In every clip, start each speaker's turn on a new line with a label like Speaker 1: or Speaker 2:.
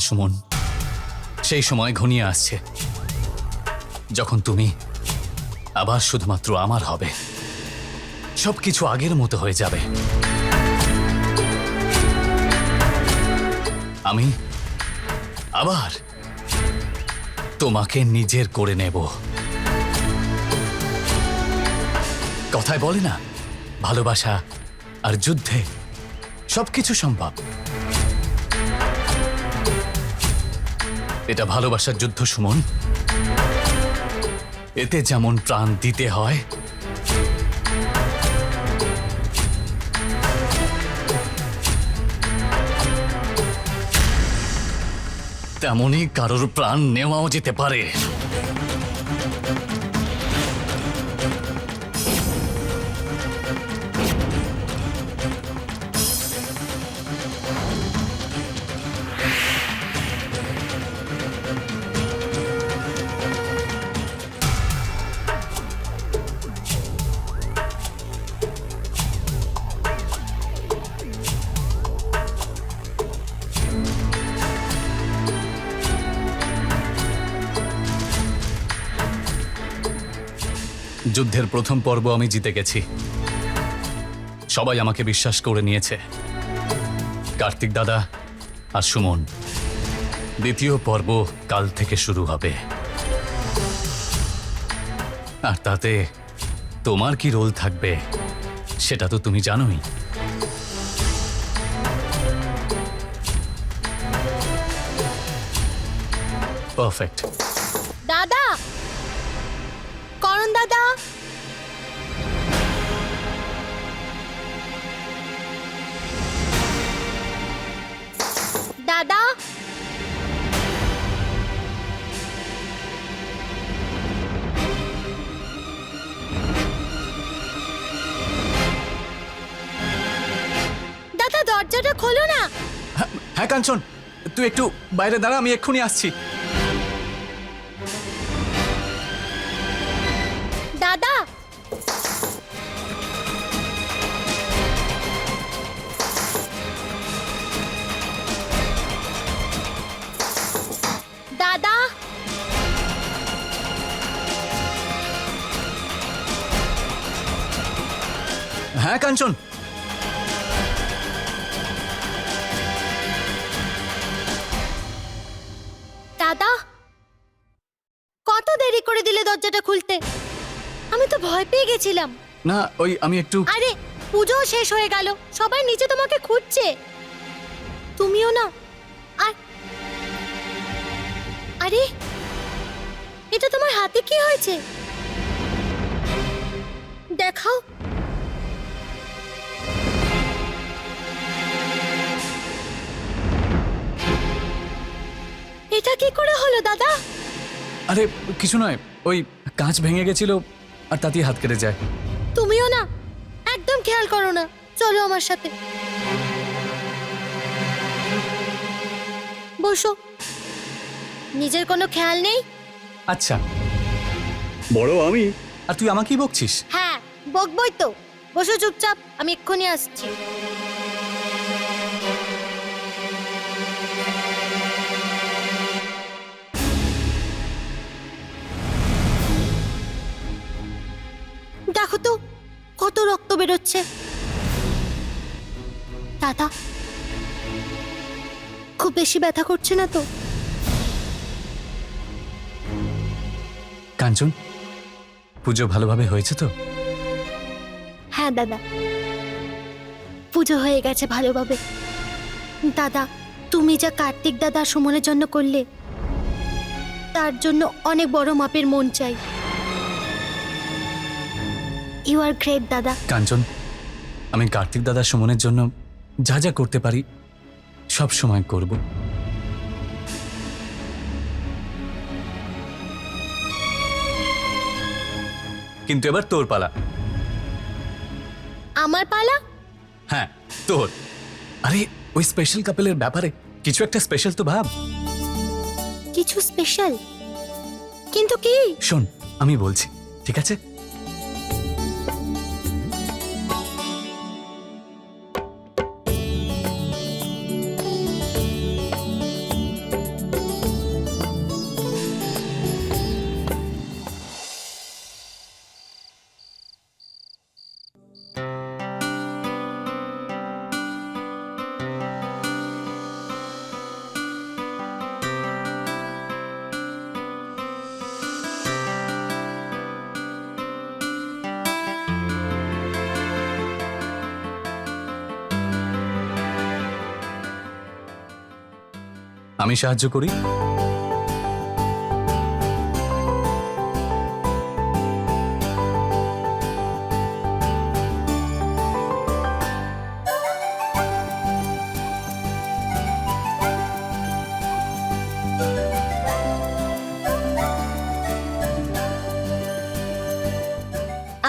Speaker 1: হ্যাঁ সুমন, সেই সময় ঘনিয়ে আসছে যখন তুমি আবার শুধুমাত্র আমার হবে। সবকিছু আগের মতো হয়ে যাবে। আমি আবার তোমাকে নিজের করে নেব। কথায় বলে না, ভালোবাসা আর যুদ্ধে সবকিছু সম্ভব। এটা ভালোবাসার যুদ্ধ সুমন। এতে যেমন প্রাণ দিতে হয়, তেমনই কারোর প্রাণ নেওয়াও যেতে পারে। যুদ্ধের প্রথম পর্ব আমি জিতে গেছি। সবাই আমাকে বিশ্বাস করে নিয়েছে, কার্তিক দাদা আর সুমন। দ্বিতীয় পর্ব কাল থেকে শুরু হবে, আর তাতে তোমার কি রোল থাকবে সেটা তো তুমি জানোই। পারফেক্ট।
Speaker 2: দাদা, করণ দাদা, দাদা, দাদা দরজাটা খোলো না।
Speaker 1: হ্যাঁ কাঞ্চন, তুই একটু বাইরে দাঁড়া, আমি এক্ষুনি আসছি।
Speaker 2: দাদা, দাদা,
Speaker 1: হ্যাঁ কাঞ্চন,
Speaker 2: দাদা, কত দেরি করে দিলে দরজাটা খুলতে? আমি তো ভয় পেয়ে গেছিলাম।
Speaker 1: না ওই আমি একটু।
Speaker 2: আরে পুজো শেষ হয়ে গেল, সবাই নিচে তোমাকে খুঁজছে, তুমিও না। আর আরে এটা তোমার হাতে কি হয়েছে দেখাও। এটা কি করে হলো দাদা?
Speaker 1: আরে কিছু নয়, ওই কাঁচ ভেঙে গেছিল আর তাতেই হাত কেটে যায়।
Speaker 2: তুমিও না, একদম খেয়াল করো না। চলো আমার সাথে, বসো। নিজের কোনো খেয়াল নেই?
Speaker 1: আচ্ছা, বড় আমি আর তুই আমাকেই বকছিস?
Speaker 2: হ্যাঁ বকবই তো। বসো চুপচাপ, আমি এক্ষুনি আসছি। দেখো তো কত রক্ত বেরোচ্ছে। দাদা, খুব বেশি ব্যথা করছে না তো?
Speaker 1: কাঞ্চন, পুজো ভালোভাবে হয়েছে তো?
Speaker 2: হ্যাঁ দাদা, পুজো হয়ে গেছে ভালোভাবে। দাদা, তুমি যা কার্তিক দাদা সুমনের জন্য করলে, তার জন্য অনেক বড় মাপের মন চাই। ইউ আর গ্রেট দাদা।
Speaker 1: কাঞ্চন, আমি কার্তিক দাদা সুমনের জন্য যা যা করতে পারি সব সময় করব। কিন্তু এবার তোর পালা।
Speaker 2: আমার পালা?
Speaker 1: হ্যাঁ তোর। আরে ওই স্পেশাল কাপেলের ব্যাপারে কিছু একটা স্পেশাল তো ভাব।
Speaker 2: কিছু স্পেশাল? কিন্তু কি?
Speaker 1: শোন, আমি বলছি, ঠিক আছে? আমি সাহায্য করি।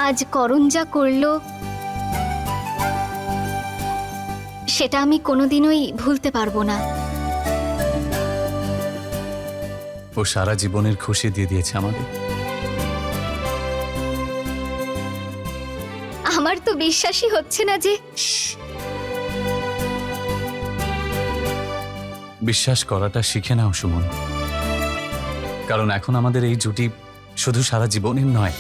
Speaker 3: আজ করণ যা করলো সেটা আমি কোনোদিনই ভুলতে পারবো না।
Speaker 1: ও সারা জীবনের খুশি দিয়ে দিয়েছে আমাদের।
Speaker 3: আমার তো বিশ্বাসই হচ্ছে না যে
Speaker 1: বিশ্বাস করাটা শিখে নাও সুমন, কারণ এখন আমাদের এই জুটি শুধু সারা জীবনের নয়,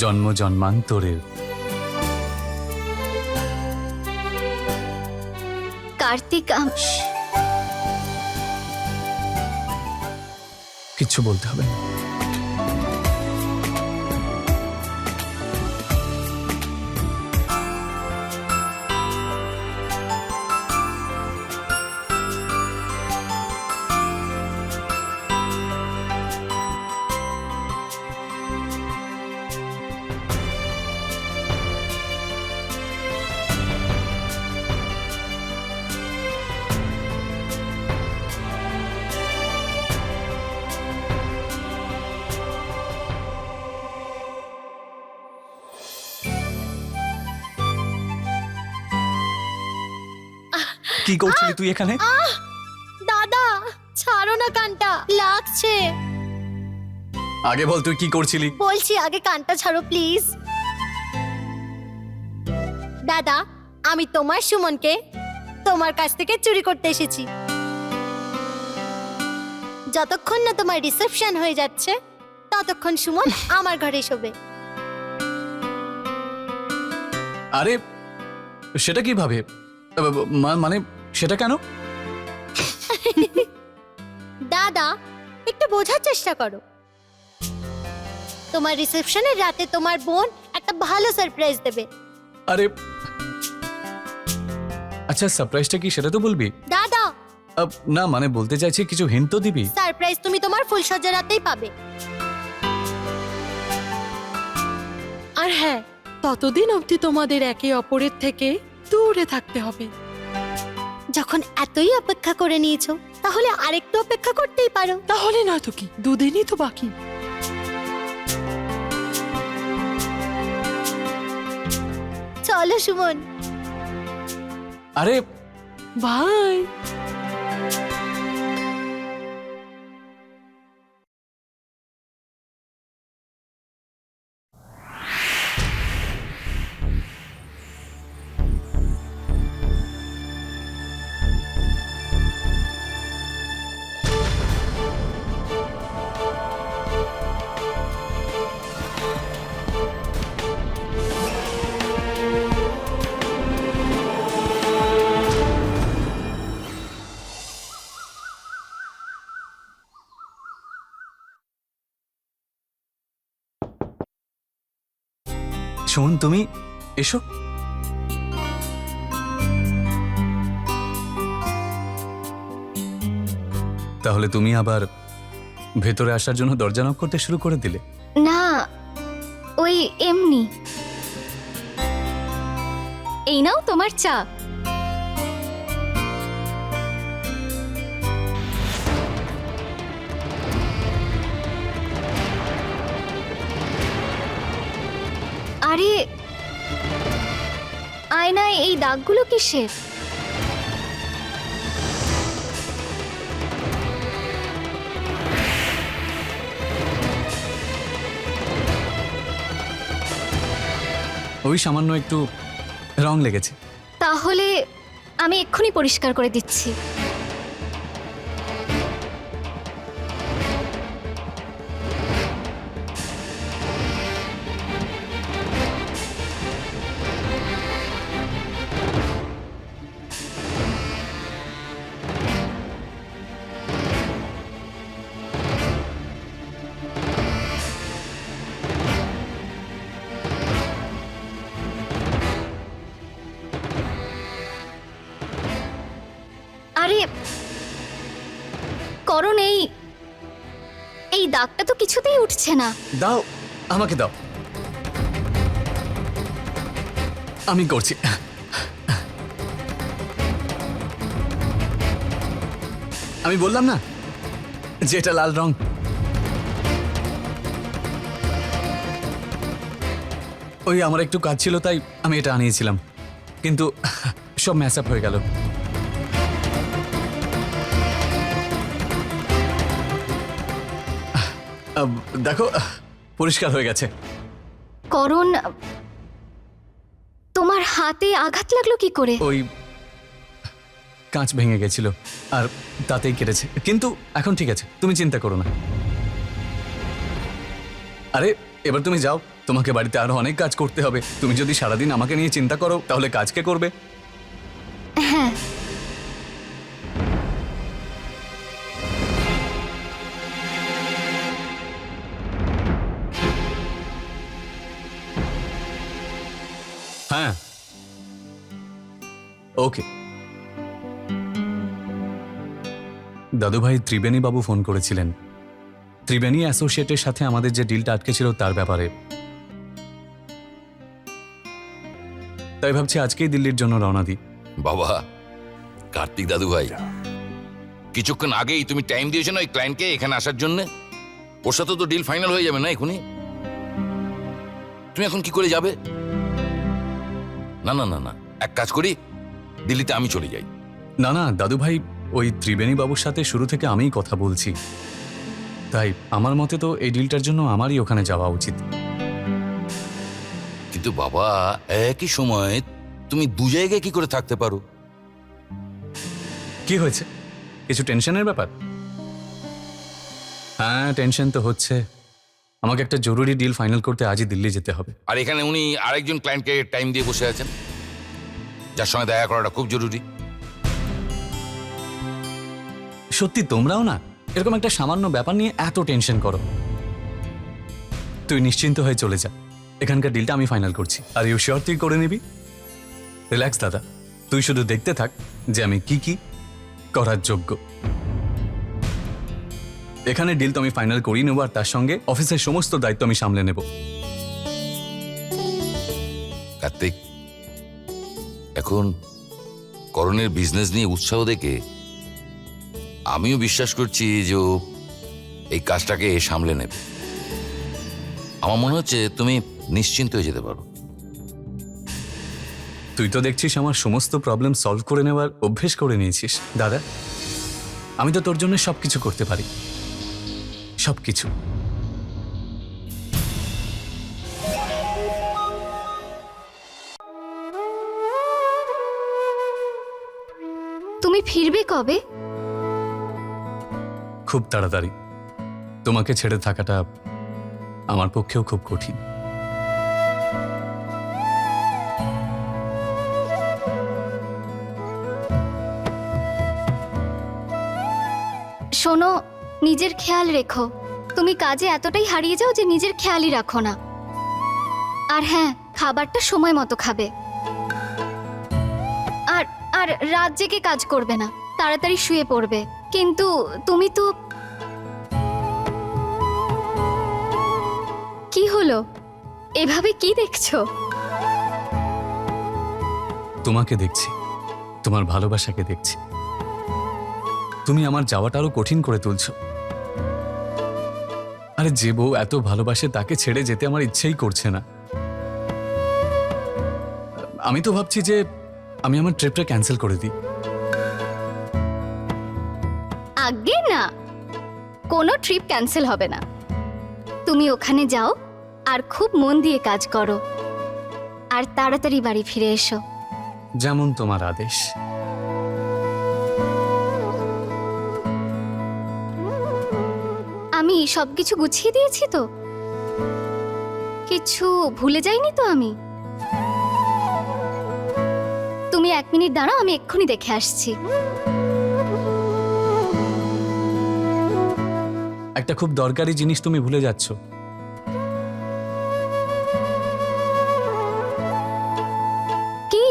Speaker 1: জন্ম জন্মান্তরের।
Speaker 3: কার্তিক
Speaker 1: কিচ্ছু বলতে হবে না। কি করছিলি তুই এখানে?
Speaker 2: দাদা ছাড়ো না কানটা, লাগছে।
Speaker 1: আগে বল তুই কি করছিলি?
Speaker 2: বলছি আগে কানটা ছাড়ো প্লিজ। দাদা আমি তোমার সুমনকে তোমার কাছ থেকে চুরি করতে এসেছি। যতক্ষণ না তোমার রিসেপশন হয়ে যাচ্ছে ততক্ষণ সুমন আমার ঘরে শোবে।
Speaker 1: আরে সেটা কিভাবে? মানে সেটা কেন?
Speaker 2: দাদা একটু বোঝার চেষ্টা করো। তোমার রিসেপশনের রাতে তোমার বোন একটা ভালো সারপ্রাইজ দেবে।
Speaker 1: আরে আচ্ছা, সারপ্রাইজটা কি সেটা তো বলবি।
Speaker 2: দাদা
Speaker 1: না মানে বলতে চাইছি কিছু হিন্ট তো দিবি।
Speaker 2: সারপ্রাইজ তুমি তোমার ফুলসজ্জা রাতেই পাবে।
Speaker 4: আর হ্যাঁ, ততদিন অবধি তোমাদের একে অপরের থেকে দূরে থাকতে হবে।
Speaker 2: যখন এতই অপেক্ষা করে নিয়েছো তাহলে আরেকটু অপেক্ষা করতেই পারো।
Speaker 4: তাহলে নয়তো কি, দুদিনই তো বাকি।
Speaker 2: চলো সুমন।
Speaker 1: আরে
Speaker 4: বাই।
Speaker 1: শোন, তুমি এসো। তাহলে তুমি আবার ভেতরে আসার জন্য দরজা নক করতে শুরু করে দিলে?
Speaker 3: না, ওই এমনি। এই নাও তোমার চা। আরে আয়নায় এই দাগগুলো কিসের?
Speaker 1: ওই সামান্য একটু রং লেগেছে।
Speaker 3: তাহলে আমি এক্ষুনি পরিষ্কার করে দিচ্ছি। আরে করণ এই এই দাগটা তো কিছুতেই উঠছে না।
Speaker 1: দাও, আমাকে দাও, আমি করছি। আমি বললাম না যে এটা লাল রং। ওই আমার একটু কাজ ছিল তাই আমি এটা আনিয়েছিলাম, কিন্তু সব ম্যাচ আপ হয়ে গেল। দেখো, পরিষ্কার হয়ে গেছে।
Speaker 3: করণ, তোমার হাতে আঘাত লাগলো কি করে?
Speaker 1: ওই কাঁচ ভেঙে গেছিল আর তাতেই কেটেছে, কিন্তু এখন ঠিক আছে, তুমি চিন্তা করো না। আরে এবার তুমি যাও, তোমাকে বাড়িতে আরো অনেক কাজ করতে হবে। তুমি যদি সারাদিন আমাকে নিয়ে চিন্তা করো তাহলে কাজ কে করবে?
Speaker 3: হ্যাঁ,
Speaker 1: হ্যাঁ, ওকে। দাদুভাই ত্রিবেণী বাবু ফোন করেছিলেন ত্রিবেণী অ্যাসোসিয়েটের সাথে আমাদের যে ডিলটা আটকে ছিল তার ব্যাপারে। তাই ভাবছি আজকেই দিল্লির জন্য রওনা দিই।
Speaker 5: বাবা, কার্তিক দাদু ভাই, কিছুক্ষণ আগেই তুমি টাইম দিয়েছো না ওই ক্লায়েন্টকে এখানে আসার জন্য। ওর সাথে তো ডিল ফাইনাল হয়ে যাবে না এখনই? তুমি এখন কি করে যাবে? না না না না, এক কাজ করি, দিল্লিতে আমি চলে যাই।
Speaker 1: না না দাদুভাই, ওই ত্রিবেণী বাবুর সাথে শুরু থেকে আমিই কথা বলছি, তাই আমার মতে তো এই ডিলটার জন্য আমারই ওখানে যাওয়া উচিত।
Speaker 5: কিন্তু বাবা, একই সময় তুমি দু জায়গায় কি করে থাকতে পারো?
Speaker 1: কি হয়েছে? কিছু টেনশনের ব্যাপার? হ্যাঁ, টেনশন তো হচ্ছে। আমাকে একটা জরুরি ডিল ফাইনাল করতে আজই দিল্লি যেতে হবে।
Speaker 5: আর এখানে উনি আরেকজন ক্লায়েন্টকে টাইম দিয়ে বসে আছেন, যার সঙ্গে দেখা করাটা খুব জরুরি।
Speaker 1: সত্যি তোমরাও না এরকম একটা সামান্য ব্যাপার নিয়ে এত টেনশন করো। তুই নিশ্চিন্ত হয়ে চলে যা, এখানকার ডিলটা আমি ফাইনাল করছি। আর ইউ শিওর তুই করে নিবি? রিল্যাক্স দাদা, তুই শুধু দেখতে থাক যে আমি কি কি করার যোগ্য। এখানে ডিল তো আমি ফাইনাল করিয়ে নেবো, আর তার সঙ্গে অফিসের সমস্ত দায়িত্ব আমি সামলে নেব।
Speaker 5: কার্তিক, এখন করণের বিজনেস নিয়ে উৎসাহ দেখে আমিও বিশ্বাস করছি যে ও এই কাজটাকে সামলে নেবে। আমার মনে হচ্ছে তুমি নিশ্চিন্ত হয়ে যেতে পারো।
Speaker 1: তুই তো দেখছিস আমার সমস্ত প্রবলেম সলভ করে নেওয়ার অভ্যেস করে নিয়েছিস দাদা। আমি তো তোর জন্য সবকিছু করতে পারি, সবকিছু।
Speaker 3: তুমি ফিরবে কবে?
Speaker 1: খুব তাড়াতাড়ি। তোমাকে ছেড়ে থাকাটা আমার পক্ষেও খুব কঠিন।
Speaker 3: শোনো, নিজের খেয়াল রেখো। তুমি কাজে এতটাই হারিয়ে যাও যে নিজের খেয়ালই রাখো না। আর হ্যাঁ, খাবারটা সময় মতো খাবে। আর আর রাত জেগে কাজ করবে না, তাড়াতাড়ি শুয়ে পড়বে। কিন্তু তুমি তো... কি হলো? এভাবে কি দেখছো?
Speaker 1: তোমাকে দেখছি, তোমার ভালোবাসাকে দেখছি। তুমি আমার যাওয়াটা আরো কঠিন করে তুলছো। আরে যে বউ এত ভালোবাসে তাকে ছেড়ে যেতে আমার ইচ্ছেই করছে না। আমি তো ভাবছি যে আমি আমার ট্রিপটা ক্যান্সেল করে দিই।
Speaker 3: আগে না, কোনো ট্রিপ ক্যান্সেল হবে না। তুমি ওখানে যাও আর খুব মন দিয়ে কাজ করো, আর তাড়াতাড়ি বাড়ি ফিরে এসো।
Speaker 1: যেমন তোমার আদেশ।
Speaker 3: আমি সবকিছু গুছিয়ে দিয়েছি তো? কিছু ভুলে যাইনি তো আমি? তুমি 1 মিনিট দাঁড়াও, আমি এক্ষুনি দেখে আসছি।
Speaker 1: একটা খুব দরকারি জিনিস তুমি ভুলে যাচ্ছ।
Speaker 3: কি?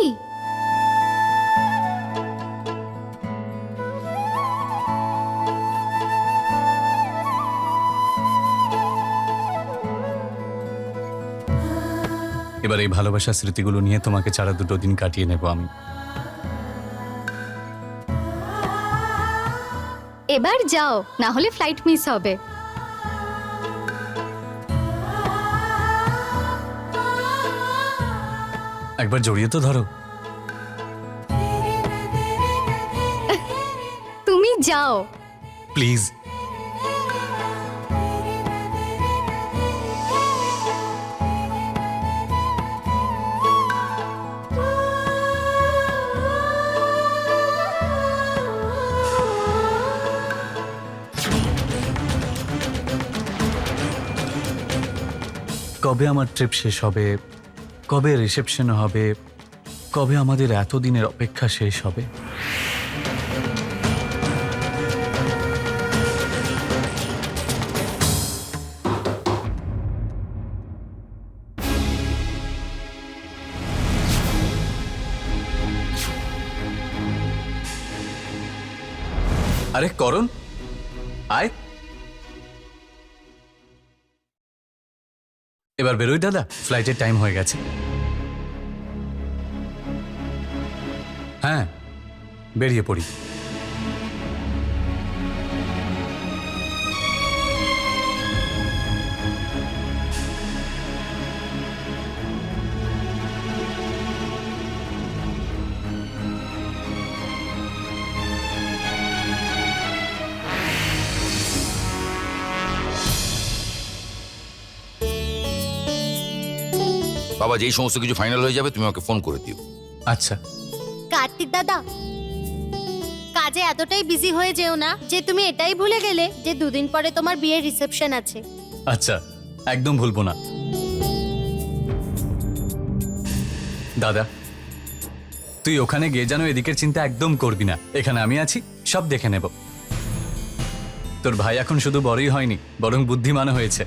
Speaker 1: এবার এই ভালোবাসার স্মৃতিগুলো নিয়ে তোমাকে ছাড়া 2 দিন কাটিয়ে নেব আমি।
Speaker 3: এবার যাও, না হলে ফ্লাইট মিস হবে।
Speaker 1: একবার জড়িয়ে তো ধরো।
Speaker 3: তুমি যাও।
Speaker 1: প্লিজ। কবে আমার ট্রিপ শেষ হবে, কবে রিসেপশন হবে, কবে আমাদের এতদিনের অপেক্ষা শেষ হবে? আরে করণ, আয়। এবার বেরোই দাদা, ফ্লাইটের টাইম হয়ে গেছে। হ্যাঁ, বেরিয়ে পড়ি।
Speaker 5: বাবা, যেই সমস্ত কিছু ফাইনাল হয়ে যাবে তুমি আমাকে ফোন করে দিও।
Speaker 1: আচ্ছা।
Speaker 2: কার্তিক দাদা, কাজে এতটাই বিজি হয়ে যেও না যে তুমি এটাই ভুলে গেলে যে 2 দিন পরে তোমার বিয়ের রিসেপশন আছে।
Speaker 1: আচ্ছা, একদম ভুলবো না। দাদা, তুই ওখানে গিয়ে যেন এদিকের চিন্তা একদম করবি না। এখানে আমি আছি, সব দেখে নেব। তোর ভাই এখন শুধু বড়ই হয়নি, বরং বুদ্ধিমানও হয়েছে।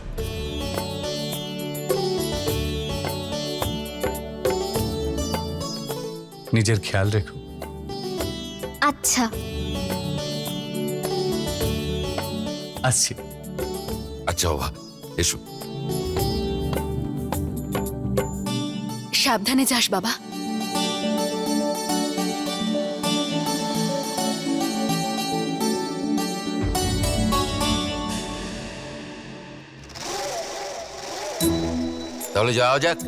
Speaker 1: নিজের খেয়াল রেখো।
Speaker 3: আচ্ছা।
Speaker 1: আসছি।
Speaker 5: আচ্ছা বাবা, এসো।
Speaker 4: সাবধানে যাস বাবা।
Speaker 5: তাহলে যাওয়া যাক।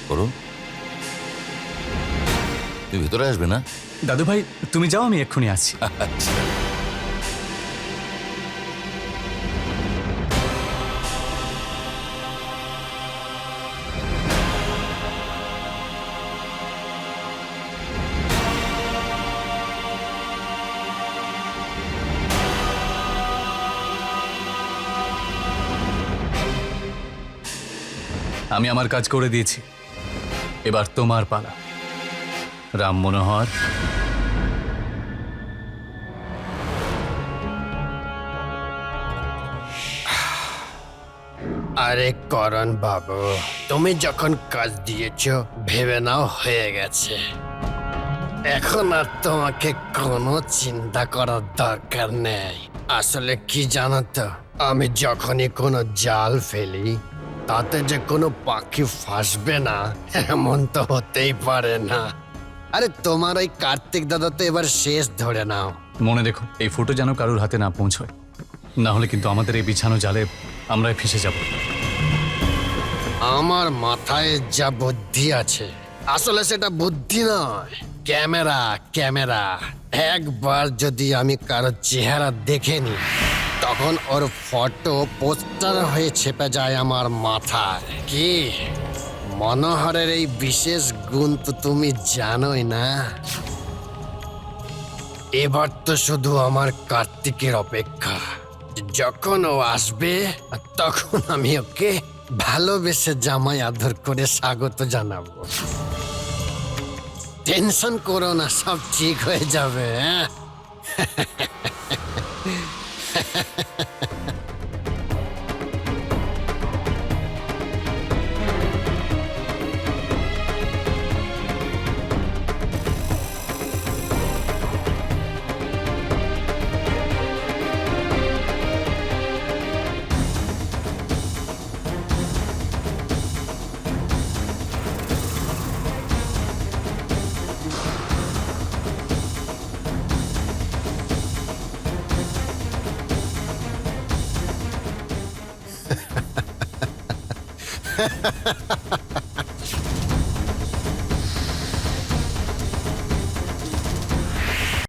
Speaker 5: করুন, তুমি ভেতরে আসবে না?
Speaker 1: দাদু ভাই, তুমি যাও, আমি এক্ষুনি আসছি।
Speaker 5: আচ্ছা।
Speaker 1: আমি আমার কাজ করে দিয়েছি, এবার তোমার পালা। রাম মনোহর,
Speaker 6: আরে করণ বাবু, তুমি যখন কাজ দিয়েছ ভেবে নাও হয়ে গেছে। এখন আর তোমাকে কোনো চিন্তা করার দরকার নেই। আসলে কি জানো তো, আমি যখনই কোনো জাল ফেলি তাতে যে কোনো পাখি ফাঁসবে না এমন তো হতেই পারে না। আরে তোমার ওই কার্তিক দাদা তো এবার শেষ ধরে নাও।
Speaker 1: মনে দেখো এই ফুটো যেন কারুর হাতে না পৌঁছয়, না হলে কিন্তু আমাদের এই বিছানো জালে আমরাই ফেঁসে যাব।
Speaker 6: আমার মাথায় যা বুদ্ধি আছে, আসলে সেটা বুদ্ধি নয়, ক্যামেরা ক্যামেরা। একবার যদি আমি কারো চেহারা দেখে নি, তখন ওর ফটো পোস্টার হয়ে ছেপে যায় আমার মাথায়। কি মনোহরের এই বিশেষ গুণ তো তুমি জানোই না। এবার তো শুধু আমার কার্তিকের অপেক্ষা। যখন ও আসবে তখন আমি ওকে ভালোবেসে জামাই আদর করে স্বাগত জানাবো। টেনশন করো না, সব ঠিক হয়ে যাবে। হ্যাঁ,